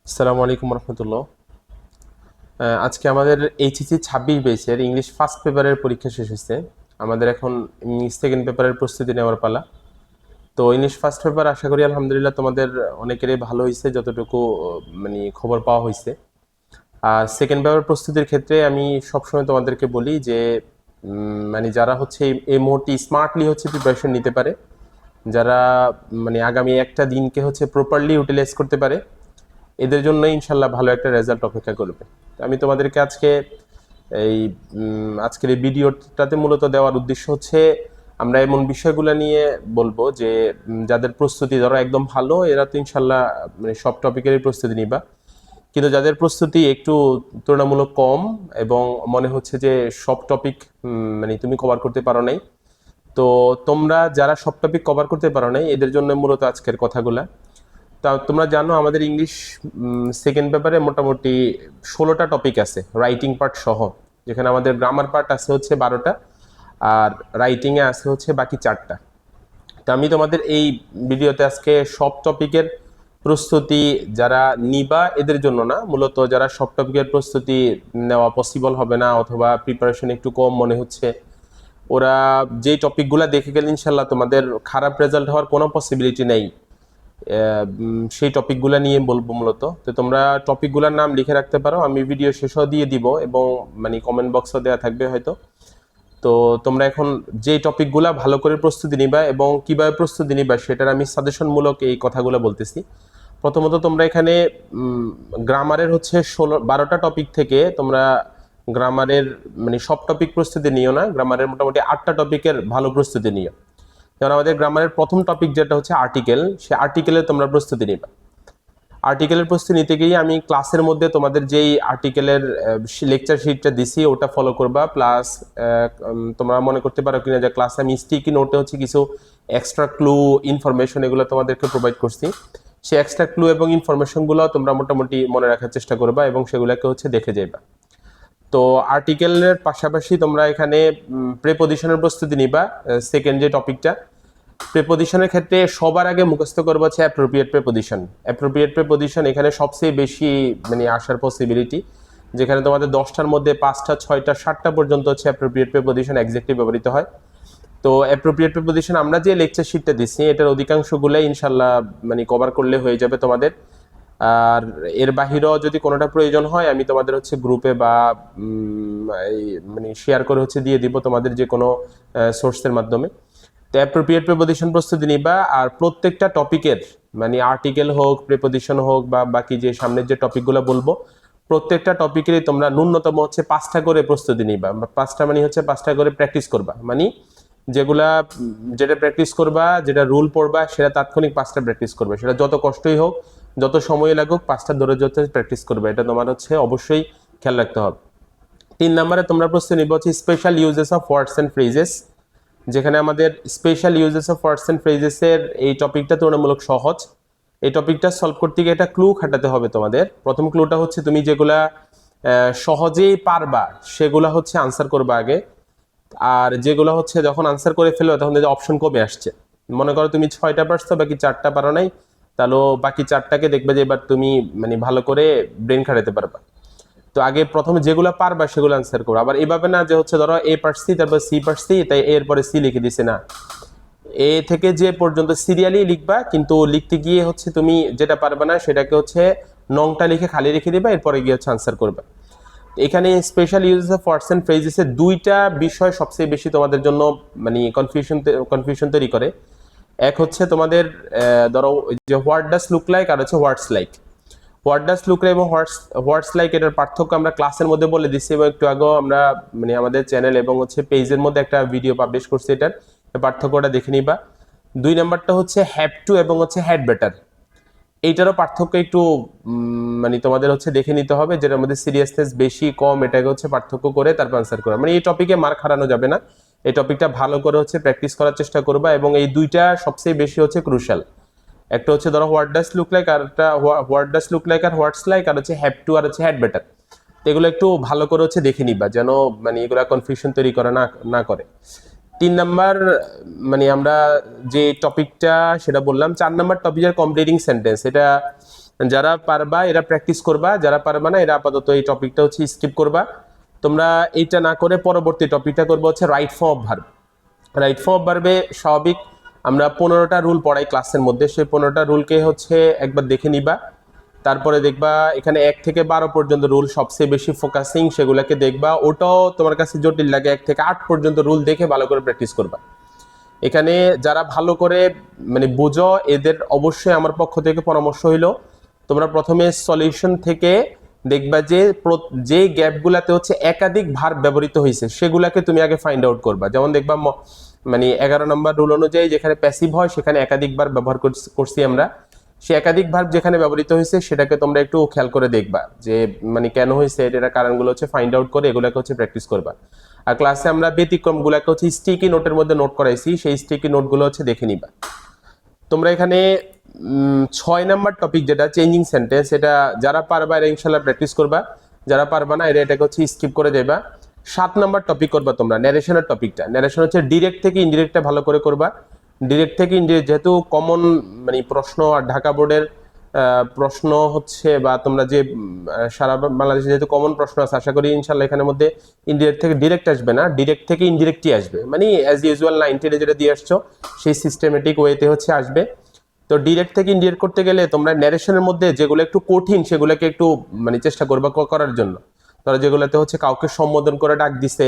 আসসালামু আলাইকুম রহমতুল্লাহ। আজকে আমাদের এইচএসসি 26 ব্যাচের ইংলিশ ফার্স্ট পেপারের পরীক্ষা শেষ হয়েছে। আমাদের এখন ইংলিশ সেকেন্ড পেপারের প্রস্তুতি নেওয়ার পালা। তো ইংলিশ ফার্স্ট পেপার আশা করি আলহামদুলিল্লাহ তোমাদের অনেকেরই ভালো হয়েছে, যতটুকু মানে খবর পাওয়া হয়েছে। আর সেকেন্ড পেপার প্রস্তুতির ক্ষেত্রে আমি সবসময় তোমাদেরকে বলি যে মানে যারা হচ্ছে এই মুহূর্তে স্মার্টলি হচ্ছে প্রিপারেশন নিতে পারে, যারা মানে আগামী একটা দিনকে হচ্ছে প্রপারলি ইউটিলাইজ করতে পারে, এদের জন্য ইনশাল্লাহ ভালো একটা রেজাল্ট অপেক্ষা করবে। আমি তোমাদেরকে আজকে এই আজকের এই ভিডিওটাতে মূলত দেওয়ার উদ্দেশ্য হচ্ছে আমরা এমন বিষয়গুলো নিয়ে বলবো যে যাদের প্রস্তুতি ধরো একদম ভালো, এরা তো ইনশাল্লাহ মানে সব টপিকেরই প্রস্তুতি নিবা, কিন্তু যাদের প্রস্তুতি একটু তুলনামূলক কম এবং মনে হচ্ছে যে সব টপিক মানে তুমি কভার করতে পারো নাই, তো তোমরা যারা সব টপিক কভার করতে পারো নাই এদের জন্য মূলত আজকের কথাগুলা। তা তোমরা জানো আমাদের ইংলিশ সেকেন্ড পেপারে মোটামুটি 16টা টপিক আছে রাইটিং পার্ট সহ, যেখানে আমাদের গ্রামার পার্ট আছে হচ্ছে 12টা, আর রাইটিংয়ে আছে হচ্ছে বাকি 4টা। তা আমি তোমাদের এই ভিডিওতে আজকে সব টপিকের প্রস্তুতি যারা নিবা এদের জন্য না, মূলত যারা সব টপিকের প্রস্তুতি নেওয়া পসিবল হবে না অথবা প্রিপারেশন একটু কম মনে হচ্ছে, ওরা যেই টপিকগুলো দেখে গেলে ইনশাল্লাহ তোমাদের খারাপ রেজাল্ট হওয়ার কোনো পসিবিলিটি নেই, সেই টপিকগুলো নিয়ে বলবো মূলত। তো তোমরা টপিকগুলোর নাম লিখে রাখতে পারো, আমি ভিডিও শেষও দিয়ে দিব এবং মানে কমেন্ট বক্সও দেওয়া থাকবে হয়তো। তো তোমরা এখন যে টপিকগুলো ভালো করে প্রস্তুতি নিবা এবং কিভাবে প্রস্তুতি নিবা সেটার আমি সাজেশনমূলক এই কথাগুলো বলতেছি। প্রথমত তোমরা এখানে গ্রামারের হচ্ছে 12টা টপিক থেকে তোমরা গ্রামারের মানে সব টপিক প্রস্তুতি নিও না, গ্রামারের মোটামুটি 8টা টপিকের ভালো প্রস্তুতি নিও। যেমন আমাদের গ্রামারের প্রথম টপিক যেটা হচ্ছে আর্টিকেল, সে আর্টিকেলের তোমরা প্রস্তুতি নিবা। আর্টিকেলের প্রস্তুতি নিতে গিয়ে আমি ক্লাসের মধ্যে তোমাদের যেই আর্টিকেলের লেকচার শিটটা দিছি ওটা ফলো করবা, প্লাস তোমরা মনে করতে পারো কিনা যে ক্লাসে আমি স্টিকি নোটে হচ্ছে কিছু এক্সট্রা ক্লু ইনফরমেশন এগুলো তোমাদেরকে প্রোভাইড করছি, সেই এক্সট্রা ক্লু এবং ইনফরমেশনগুলো তোমরা মোটামুটি মনে রাখার চেষ্টা করবা এবং সেগুলোকে হচ্ছে দেখে যাইবা। তো আর্টিকেলের পাশাপাশি তোমরা এখানে প্রেপোজিশনের প্রস্তুতি নিবা। সেকেন্ড যে টপিকটা প্রেপোজিশনের ক্ষেত্রে সবার আগে মুখস্থ করবো হচ্ছে অ্যাপ্রোপ্রিয়েট প্রেপোজিশন। অ্যাপ্রোপ্রিয়েট প্রেপোজিশন এখানে সবচেয়ে বেশি মানে আসার পসিবিলিটি, যেখানে তোমাদের 10টার মধ্যে 5টা 6টা 7টা পর্যন্ত হচ্ছে অ্যাপ্রোপ্রিয়েট প্রেপোজিশন এক্স্যাক্টলি ব্যবহৃত হয়। তো অ্যাপ্রোপ্রিয়েট প্রেপোজিশন আমরা যে লেকচার শিটটা দিচ্ছি এটার অধিকাংশগুলোই ইনশাল্লাহ মানে কভার করলে হয়ে যাবে তোমাদের। আর এর বাহিরেও যদি কোনোটা প্রয়োজন হয় আমি তোমাদের হচ্ছে গ্রুপে বা মানে শেয়ার করে হচ্ছে দিয়ে দিব তোমাদের যে কোনো সোর্সের মাধ্যমে। তো অ্যাপ্রোপ্রিয়েট প্রেপোজিশন প্রস্তুতি নিবা, আর প্রত্যেকটা টপিকের মানে আর্টিকেল হোক প্রেপোজিশন হোক বা বাকি যে সামনের যে টপিকগুলো বলবো প্রত্যেকটা টপিকেরই তোমরা ন্যূনতম হচ্ছে 5টা করে প্রস্তুতি নিবা। 5টা মানে হচ্ছে 5টা করে প্র্যাকটিস করবা, মানে যেটা প্র্যাকটিস করবা, যেটা রুল পড়বা সেটা তাৎক্ষণিক 5টা প্র্যাকটিস করবে, সেটা যত কষ্টই হোক যত সময় লাগুক 5টা ধরে যত প্র্যাকটিস করবে, এটা তোমার হচ্ছে অবশ্যই খেয়াল রাখতে হবে। 3 নম্বরে তোমরা প্রস্তুতি নিবা হচ্ছে special usages of words and phrases, যেখানে আমাদের special usages of words and ফ্রেজেসের এই টপিকটা তুলনামূলক সহজ। এই টপিকটা সলভ করতে গিয়ে একটা ক্লু খাটাতে হবে তোমাদের। প্রথম ক্লুটা হচ্ছে তুমি যেগুলা সহজেই পারবা সেগুলা হচ্ছে আনসার করবা আগে, আর যেগুলো হচ্ছে যখন আনসার করে ফেলো তখন অপশন কমে আসছে, মনে করো তুমি 6টা পারছো বাকি 4টা পারো নাই, তাহলে বাকি 4টাকে দেখবে যে এবার তুমি মানে ভালো করে ব্রেন খাটাতে পারবা। তো আগে প্রথমে যেগুলো পারবা সেগুলো আনসার করো, আবার এভাবে না যে হচ্ছে ধরো এ পারছি তারপর সি পারছি তাই এরপরে সি লিখে দিছে না, এ থেকে যে পর্যন্ত সিরিয়ালি লিখবা, কিন্তু লিখতে গিয়ে হচ্ছে তুমি যেটা পারবে না সেটাকে হচ্ছে নংটা লিখে খালি রেখে দিবা, এরপরে গিয়ে হচ্ছে আনসার করবা। এখানে special usages of words and ফ্রেজেসের দুইটা বিষয় সবচেয়ে বেশি তোমাদের জন্য মানে কনফিউশন তৈরি করে। এক হচ্ছে তোমাদের ধরো যে হোয়াট ডাস লুক লাইক, আর হচ্ছে what's like. What does look like এবং হোয়াটস লাইক এটার পার্থক্য আমরা ক্লাসের মধ্যে বলে দিচ্ছি এবং একটু আগেও আমরা মানে আমাদের চ্যানেল এবং হচ্ছে পেজের মধ্যে একটা ভিডিও পাবলিশ করছি, এটার পার্থক্যটা দেখে নিবা। 2 নাম্বারটা হচ্ছে হ্যাভ টু এবং হচ্ছে হ্যাড বেটার, এইটারও পার্থক্য একটু মানে তোমাদের হচ্ছে দেখে নিতে হবে, যেটার মধ্যে সিরিয়াসনেস বেশি কম এটাকে হচ্ছে পার্থক্য করে তারপর আনসার করা, মানে এই টপিকে মার্ক হারানো যাবে না, এই টপিকটা ভালো করে হচ্ছে প্র্যাকটিস করার চেষ্টা করবা। এবং এই দুইটা সবচেয়ে বেশি হচ্ছে ক্রুশাল, একটা হচ্ছে ধরো হোয়াট ডাস লুক লাইক, আর একটা হোয়াট ডাস লুক লাইক আর হোয়াটস লাইক, আর হচ্ছে হ্যাভ টু আর হচ্ছে হ্যাড বেটার। এগুলো একটু ভালো করে হচ্ছে দেখে নিবা যেন মানে এগুলা কনফিউশন তৈরি করে না করে। 3 নাম্বার মানে আমরা যে টপিকটা সেটা বললাম। 4 নাম্বার টপিকের কমপ্লিটিং সেন্টেন্স, এটা যারা পারবা এরা প্র্যাকটিস করবা, যারা পারবা না এরা আপাতত এই টপিকটা হচ্ছে স্কিপ করবা। তোমরা এইটা না করে পরবর্তী টপিকটা করবো হচ্ছে right form of verb. Right form of ভার্বে স্বাভাবিক আমরা 15টা রুল পড়াই ক্লাসের মধ্যে, সেই 15টা রুলকে হচ্ছে একবার দেখে নিবা। তারপরে দেখবা এখানে 1 থেকে 12 পর্যন্ত রুল সবচেয়ে বেশি ফোকাসিং, সেগুলোকে দেখবা। ওটাও তোমার কাছে জটিল লাগে, 1 থেকে 8 পর্যন্ত রুল দেখে ভালো করে প্র্যাকটিস করবা। এখানে যারা ভালো করে মানে বুঝো এদের অবশ্যই আমার পক্ষ থেকে পরামর্শ হইলো তোমরা প্রথমে সলিউশন থেকে দেখবা যে গ্যাপগুলাতে হচ্ছে একাধিক ভার্ব ব্যবহৃত হয়েছে সেগুলাকে তুমি আগে ফাইন্ড আউট করবা। যেমন দেখবা মানে 11 নম্বর রুল অনুযায়ী যেখানে প্যাসিভ হয় সেখানে একাধিক ভার্ব ব্যবহার করছি আমরা, সে একাধিক ভার্ব যেখানে ব্যবহৃত হয়েছে সেটাকে তোমরা একটু খেয়াল করে দেখবা যে মানে কেন হয়েছে, এটার কারণগুলো হচ্ছে ফাইন্ড আউট করে এগুলোকে হচ্ছে প্র্যাকটিস করবা। আর ক্লাসে আমরা ব্যতিক্রমগুলোকে হচ্ছে স্টিকি নোটের মধ্যে নোট করাইছি, সেই স্টিকি নোটগুলো হচ্ছে দেখে নিবা। তোমরা এখানে 6 নাম্বার টপিক যেটা চেঞ্জিং সেন্টেন্স, এটা যারা পারবা এরা ইনশাল্লাহ প্র্যাকটিস করবা, যারা পারবা না এরা এটাকে হচ্ছে স্কিপ করে দেবা। 7 নাম্বার টপিক করবা তোমরা ন্যারেশনের টপিকটা। ন্যারেশন হচ্ছে ডিরেক্ট থেকে ইনডিরেক্টটা ভালো করে করবা। ডিরেক্ট থেকে ইনডিরেক্ট যেহেতু কমন মানে প্রশ্ন, আর ঢাকা বোর্ডের প্রশ্ন হচ্ছে বা তোমরা যে সারা বাংলাদেশে যেহেতু কমন প্রশ্ন আছে, আশা করি ইনশাল্লাহ এখানের মধ্যে ইনডিরেক্ট থেকে ডিরেক্ট আসবে না, ডিরেক্ট থেকে ইনডিরেক্টই আসবে, মানে অ্যাজ ইউজুয়াল 9-10 যেটা দিয়ে আসছো সেই সিস্টেমেটিক ওয়েতে হচ্ছে আসবে। তো ডিরেক্ট থেকে ইনডিরেক্ট করতে গেলে তোমরা ন্যারেশনের মধ্যে যেগুলো একটু কঠিন সেগুলোকে একটু মানে চেষ্টা করবা করার জন্য। ধরো যেগুলোতে হচ্ছে কাউকে সম্বোধন করে ডাক দিছে,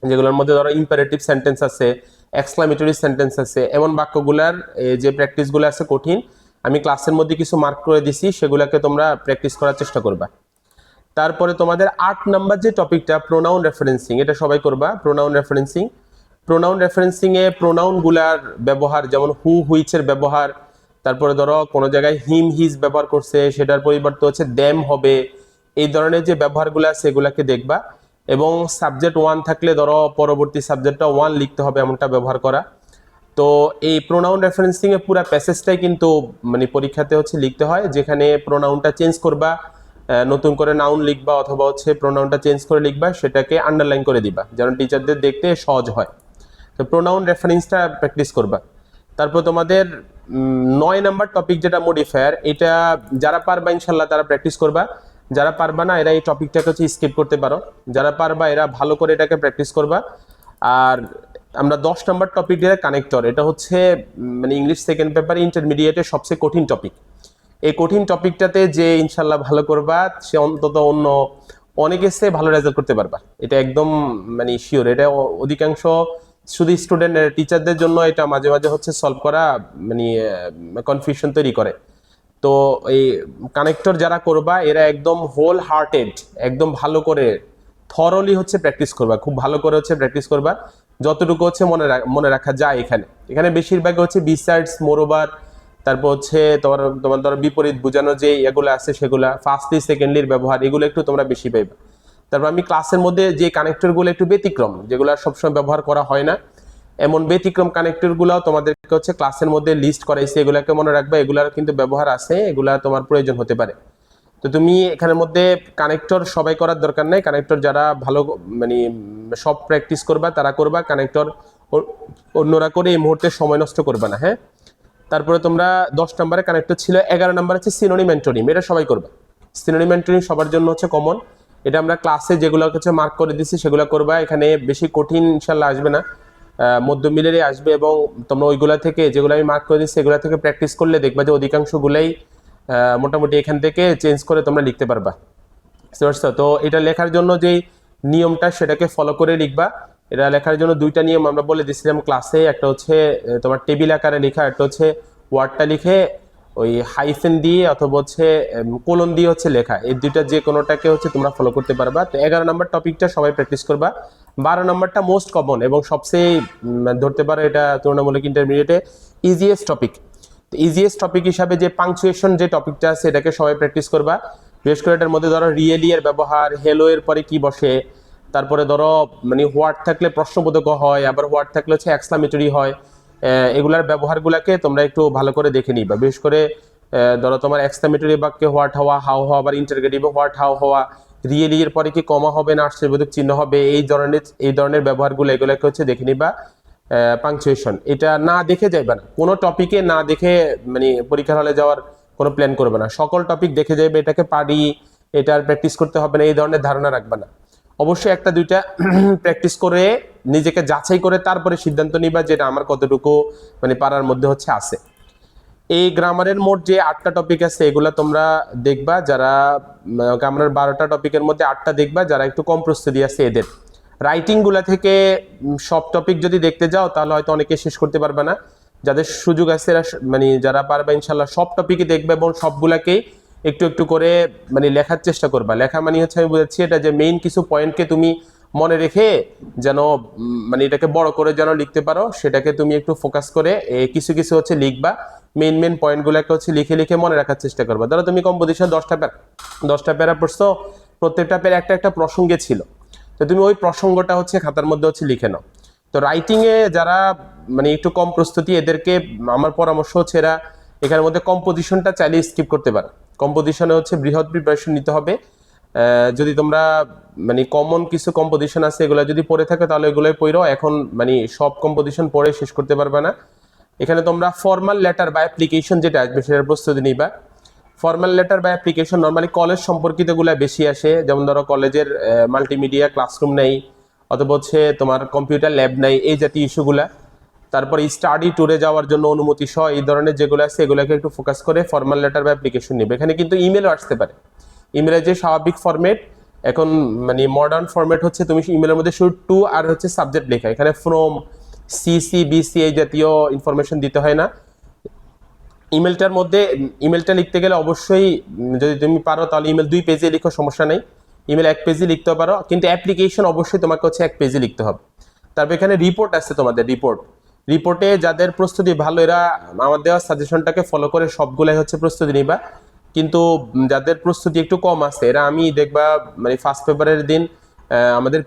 যেগুলোর মধ্যে ধরো ইম্পারেটিভ সেন্টেন্স আছে, এক্সক্লামেটরি সেন্টেন্স আছে, এমন বাক্যগুলার যে প্র্যাকটিসগুলো আছে কঠিন, আমি ক্লাসের মধ্যে কিছু মার্ক করে দিছি, সেগুলোকে তোমরা প্র্যাকটিস করার চেষ্টা করবা। তারপরে তোমাদের 8 নাম্বার যে টপিকটা প্রোনাউন রেফারেন্সিং, এটা সবাই করবা। প্রোনাউন রেফারেন্সিং, প্রোনাউন রেফারেন্সিং এ প্রোনাউনগুলার ব্যবহার, যেমন হু হুইচের ব্যবহার, তারপরে ধরো কোনো জায়গায় হিম হিজ ব্যবহার করছে সেটার পরিবর্তে হচ্ছে দ্যাম হবে, এই ধরনের যে ব্যবহারগুলো আছে সেগুলোকে দেখবা। এবং সাবজেক্ট 1 থাকলে ধরো পরবর্তী সাবজেক্টটা 1 লিখতে হবে এমনটা ব্যবহার করা। তো এই প্রোনাউন রেফারেন্সিং এর পুরো প্যাসেজটাই কিন্তু মানে পরীক্ষাতে হচ্ছে লিখতে হয়, যেখানে প্রোনাউনটা চেঞ্জ করবা, নতুন করে নাউন লিখবা অথবা হচ্ছে প্রোনাউনটা চেঞ্জ করে লিখবা, সেটাকে আন্ডারলাইন করে দিবা যেন টিচারদের দেখতে সহজ হয়। তো প্রোনাউন রেফারেন্সটা প্র্যাকটিস করবা। তারপর তোমাদের 9 নাম্বার টপিক যেটা মডিফায়ার, এটা যারা পারবা ইনশাল্লাহ তারা প্র্যাকটিস করবা, যারা পারবা না এরা এই টপিকটাকে হচ্ছে স্কিপ করতে পারো, যারা পারবা এরা ভালো করে এটাকে প্র্যাকটিস করবা। আর আমরা 10 নাম্বার টপিক দিয়ে কানেক্টর, এটা হচ্ছে মানে ইংলিশ সেকেন্ড পেপার ইন্টারমিডিয়েটের সবচেয়ে কঠিন টপিক। এই কঠিন টপিকটাতে যে ইনশাল্লাহ ভালো করবা সে অন্তত অন্য অনেকের চেয়ে ভালো রেজাল্ট করতে পারবা, এটা একদম মানে শিওর। এটা অধিকাংশ শুধু স্টুডেন্ট, টিচারদের জন্য এটা মাঝে মাঝে হচ্ছে সলভ করা মানে কনফিউশন তৈরি করে। তো এই কানেক্টর যারা করবা এরা একদম হোল হার্টেড, একদম ভালো করে থরলি হচ্ছে প্র্যাকটিস করবা, খুব ভালো করে হচ্ছে প্র্যাকটিস করবা যতটুকু হচ্ছে মনে রাখা যায়। এখানে বেশিরভাগ হচ্ছে বিসাইডস মোরওভার, তারপর হচ্ছে তোমার ধরো বিপরীত বোঝানো যে এগুলো আছে সেগুলা, ফার্স্টলি সেকেন্ডলির ব্যবহার, এগুলো একটু তোমরা বেশি পাইবা। তারপর আমি ক্লাসের মধ্যে যে কানেক্টরগুলো একটু ব্যতিক্রম, যেগুলো সবসময় ব্যবহার করা হয় না, এমন ব্যতিক্রম কানেক্টরগুলো তোমাদেরকে হচ্ছে ক্লাসের মধ্যে লিস্ট করাইছি, এগুলাকে মনে রাখবা, এগুলার কিন্তু ব্যবহার আছে, এগুলা তোমার প্রয়োজন হতে পারে। তো তুমি এখানের মধ্যে কানেক্টর সবাই করার দরকার নেই, কানেক্টর যারা ভালো মানে সব প্র্যাকটিস করবা তারা করবা, কানেক্টর অন্যরা করে এই মুহূর্তে সময় নষ্ট করবা না। হ্যাঁ, তারপরে তোমরা 10 নম্বরে কানেক্টর ছিল, 11 নম্বর হচ্ছে সিনোনিম অ্যান্টোনিম, এটা সবাই করবা। সিনোনিম অ্যান্টোনিম সবার জন্য হচ্ছে কমন, এটা আমরা ক্লাসে যেগুলো হচ্ছে মার্ক করে দিচ্ছি সেগুলো করবা, এখানে বেশি কঠিন ইনশাল্লাহ আসবে না, মধ্যমিলেরই আসবে। এবং তোমরা ওইগুলা থেকে যেগুলো আমি মার্ক করে দিচ্ছি সেগুলো থেকে প্র্যাকটিস করলে দেখবা যে অধিকাংশগুলাই মোটামুটি এখান থেকে চেঞ্জ করে তোমরা লিখতে পারবা। তো এটা লেখার জন্য যেই নিয়মটা সেটাকে ফলো করে লিখবা। এটা লেখার জন্য 2টা নিয়ম আমরা বলে দিয়েছিলাম ক্লাসে, একটা হচ্ছে তোমার টেবিল আকারে লেখা, একটা হচ্ছে ওয়ার্ডটা লিখে ওই হাইফেন দিয়ে অথবা হচ্ছে কোলন দিয়ে হচ্ছে লেখা, এই 2টা যে কোনোটাকে হচ্ছে তোমরা ফলো করতে পারবা। তো 11 নম্বর টপিকটা সবাই প্র্যাকটিস করবা। 12 নম্বরটা মোস্ট কমন এবং সবচেয়ে ধরতে পারো এটা তুলনামূলক ইন্টারমিডিয়েটে ইজিয়েস্ট টপিক। তো ইজিয়েস্ট টপিক হিসাবে যে পাংচুয়েশন যে টপিকটা আছে এটাকে সবাই প্র্যাকটিস করবা। বিশেষ করে এটার মধ্যে ধরো রিয়েলি এর ব্যবহার, হেলো এর পরে কি বসে, তারপরে ধরো মানে হোয়াট থাকলে প্রশ্নবোধক হয়, আবার হোয়াট থাকলে হচ্ছে এক্সক্লামেটরি হয়, এগুলার ব্যবহারগুলোকে তোমরা একটু ভালো করে দেখে নিবা। বিশেষ করে ধরো তোমার এক্সক্লামেটরি বাক্যে হোয়াট হওয়া, হাউ হওয়া, আবার ইন্টারগেটিভে হোয়াট হাউ হওয়া, রিয়েলি এর পরে কি কমা হবে না আশ্চর্যবোধক চিহ্ন হবে, এই ধরনের ব্যবহারগুলো এগুলোকে হচ্ছে দেখে নিবা। পাংচুয়েশন এটা না দেখে যাইবা না, কোনো টপিকে না দেখে মানে পরীক্ষার হলে যাওয়ার কোনো প্ল্যান করবে না। সকল টপিক দেখে যাবে, এটাকে পারি, এটার প্র্যাকটিস করতে হবে না, এই ধরনের ধারণা রাখবে না। অবশ্যই একটা দুইটা প্র্যাকটিস করে নিজেকে যাচাই করে তারপরে সিদ্ধান্ত নিবা যেটা আমার কতটুকু মানে পারার মধ্যে হচ্ছে আছে। এই গ্রামারের মোট যে 8টা টপিক আছে এগুলা তোমরা দেখবা, যারা গ্রামারের 12টা টপিকের মধ্যে 8টা দেখবা যারা একটু কম প্রস্তুতি আছে এদের। রাইটিং গুলা থেকে সব টপিক যদি দেখতে যাও তাহলে হয়তো অনেকে শেষ করতে পারবে না। যাদের সুযোগ আছে এরা মানে যারা পারবে ইনশাল্লাহ সব টপিকই দেখবে এবং সবগুলাকেই একটু একটু করে মানে লেখার চেষ্টা করবা। লেখা মানে হচ্ছে আমি বুঝাচ্ছি এটা যে মেইন কিছু পয়েন্টকে তুমি মনে রেখে যেন মানে এটাকে বড় করে যেন লিখতে পারো, সেটাকে তুমি একটু ফোকাস করে কিছু কিছু হচ্ছে লিখবা। মেইন মেইন পয়েন্টগুলোকে হচ্ছে লিখে লিখে মনে রাখার চেষ্টা করবা। ধরো তুমি কম্পোজিশন 10টা প্যারা পড়ছো, প্রত্যেকটা প্যারা একটা একটা প্রসঙ্গে ছিল, তো তুমি ওই প্রসঙ্গটা হচ্ছে খাতার মধ্যে হচ্ছে লিখে নাও। তো রাইটিং এ যারা মানে একটু কম প্রস্তুতি এদেরকে আমার পরামর্শ হচ্ছে এরা এখানের মধ্যে কম্পোজিশনটা চাইলে স্কিপ করতে পারে। কম্পোজিশনে হচ্ছে বৃহৎ প্রিপারেশন নিতে হবে। যদি তোমরা মানে কমন কিছু কম্পোজিশন আছে এগুলো যদি পড়ে থাকে তাহলে এগুলোই পড়ো। এখন মানে সব কম্পোজিশন পড়ে শেষ করতে পারবে না। এখানে তোমরা ফর্মাল লেটার বা অ্যাপ্লিকেশন যেটা আসবে সেটার প্রস্তুতি নিবা। ফর্মাল লেটার বা অ্যাপ্লিকেশন নর্মালি কলেজ সম্পর্কিত গুলা বেশি আসে, যেমন ধরো কলেজের মাল্টিমিডিয়া ক্লাসরুম নেই, অথবা হচ্ছে তোমার কম্পিউটার ল্যাব নাই, এই জাতীয় ইস্যুগুলা। তারপরে স্টাডি ট্যুরে যাওয়ার জন্য অনুমতি সহ এই ধরনের যেগুলো আছে এগুলোকে একটু ফোকাস করে ফর্মাল লেটার বা অ্যাপ্লিকেশন নেবে। এখানে কিন্তু ইমেলও আসতে পারে। ইমেলের যে স্বাভাবিক ফরম্যাট, এখন মানে মডার্ন ফরম্যাট হচ্ছে তুমি ইমেলের মধ্যে শুধু টু আর হচ্ছে সাবজেক্ট লেখা, এখানে ফ্রম, সিসি, বিসি এই জাতীয় ইনফরমেশন দিতে হয় না। ইমেলটার মধ্যে ইমেলটা লিখতে গেলে অবশ্যই যদি তুমি পারো তাহলে ইমেল 2 পেজে লিখো, সমস্যা নেই। ইমেল 1 পেজে লিখতে পারো, কিন্তু অ্যাপ্লিকেশন অবশ্যই তোমাকে হচ্ছে 1 পেজে লিখতে হবে। তারপর এখানে রিপোর্ট আছে তোমাদের, রিপোর্টে যাদের প্রস্তুতি ভালো এরা আমার দেওয়া সাজেশনটাকে ফলো করে সবগুলাই হচ্ছে প্রস্তুতি নিবা। কিন্তু যাদের প্রস্তুতি একটু কম আছে এরা আমি দেখবা মানে ফার্স্ট পেপারের দিন আমাদের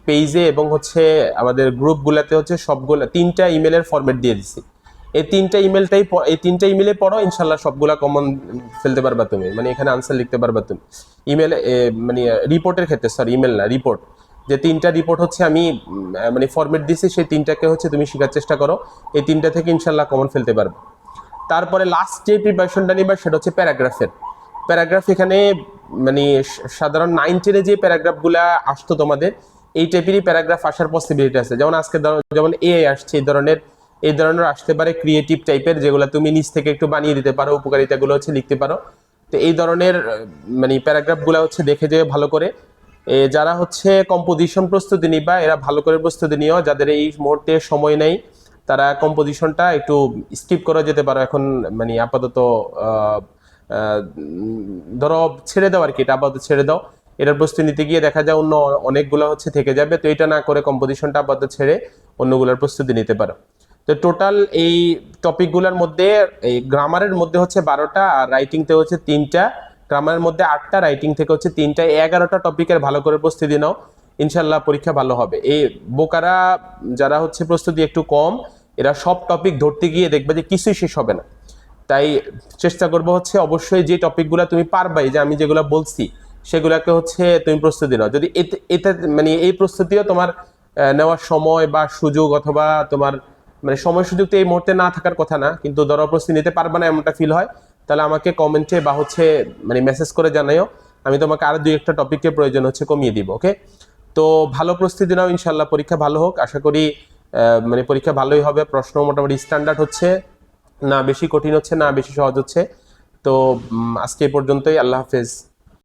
পেজে এবং হচ্ছে আমাদের গ্রুপগুলোতে হচ্ছে সবগুলো 3টা ইমেলের ফরম্যাট দিয়ে দিছি। এই 3টা ইমেলে পড়ো, ইনশাল্লাহ সবগুলা কমন ফেলতে পারবা তুমি, মানে এখানে আনসার লিখতে পারবা তুমি। ইমেল মানে রিপোর্টের ক্ষেত্রে, সরি ইমেল না রিপোর্ট, যে 3টা রিপোর্ট হচ্ছে আমি মানে ফরম্যাট দিছি সেই 3টাকে হচ্ছে তুমি শেখার চেষ্টা করো। এই 3টা থেকে ইনশাল্লাহ কমন ফেলতে পারবে। তারপরে লাস্ট যে প্রিপারেশনটা নিবা সেটা হচ্ছে প্যারাগ্রাফ। এখানে মানে সাধারণ 9-10 যে প্যারাগ্রাফগুলা আসতো তোমাদের এই টাইপেরই প্যারাগ্রাফ আসার পসিবিলিটি আছে। যেমন আজকে যেমন এআই আসছে, এই ধরনের আসতে পারে ক্রিয়েটিভ টাইপের, যেগুলো তুমি নিজ থেকে একটু বানিয়ে দিতে পারো, উপকারিতাগুলো হচ্ছে লিখতে পারো। তো এই ধরনের মানে প্যারাগ্রাফগুলো হচ্ছে দেখে যেয়ে ভালো করে যারা হচ্ছে কম্পোজিশন প্রস্তুতি নিবা এরা ভালো করে প্রস্তুতি নিও। যাদের এই মুহূর্তে সময় নেই তারা কম্পোজিশনটা একটু স্কিপ করে যেতে পারো এখন, মানে আপাতত ধরো ছেড়ে দাও আর কি, এটা আপাতত ছেড়ে দাও। এটার প্রস্তুতি নিতে গিয়ে দেখা যায় অন্য অনেকগুলো হচ্ছে থেকে যাবে, তো এটা না করে কম্পোজিশনটা আপাতত ছেড়ে অন্যগুলোর প্রস্তুতি নিতে পারো। তো টোটাল এই টপিকগুলোর মধ্যে এই গ্রামারের মধ্যে হচ্ছে 12টা আর রাইটিংতে হচ্ছে 3টা, গ্রামারের মধ্যে 8টা, রাইটিং থেকে হচ্ছে 3টা, 11টা টপিকের ভালো করে প্রস্তুতি নাও, ইনশাল্লাহ পরীক্ষা ভালো হবে। এই বোকারা যারা হচ্ছে প্রস্তুতি একটু কম এরা সব টপিক ধরতে গিয়ে দেখবে যে কিছুই শেষ হবে না। তাই চেষ্টা করবো হচ্ছে অবশ্যই যে টপিকগুলো তুমি পারবাই, যে আমি যেগুলো বলছি সেগুলোকে হচ্ছে তুমি প্রস্তুতি নাও। যদি এতে মানে এই প্রস্তুতিও তোমার নেওয়ার সময় বা সুযোগ অথবা তোমার মানে সময় সুযোগ তো এই মুহূর্তে না থাকার কথা না, কিন্তু ধরো প্রস্তুতি নিতে পারবে না এমনটা ফিল হয়, তাহলে আমাকে কমেন্টে বা হচ্ছে মানে মেসেজ করে জানাইও, আমি তোমাকে আরো 2-1টা টপিকের প্রয়োজন হচ্ছে কমিয়ে দিব। ওকে, তো ভালো প্রস্তুতি নাও, ইনশাল্লাহ পরীক্ষা ভালো হোক। আশা করি মানে পরীক্ষা ভালোই হবে। প্রশ্ন মোটামুটি স্ট্যান্ডার্ড হচ্ছে, না বেশি কঠিন হচ্ছে না বেশি সহজ হচ্ছে। তো আজকে এই পর্যন্তই, আল্লাহ হাফেজ।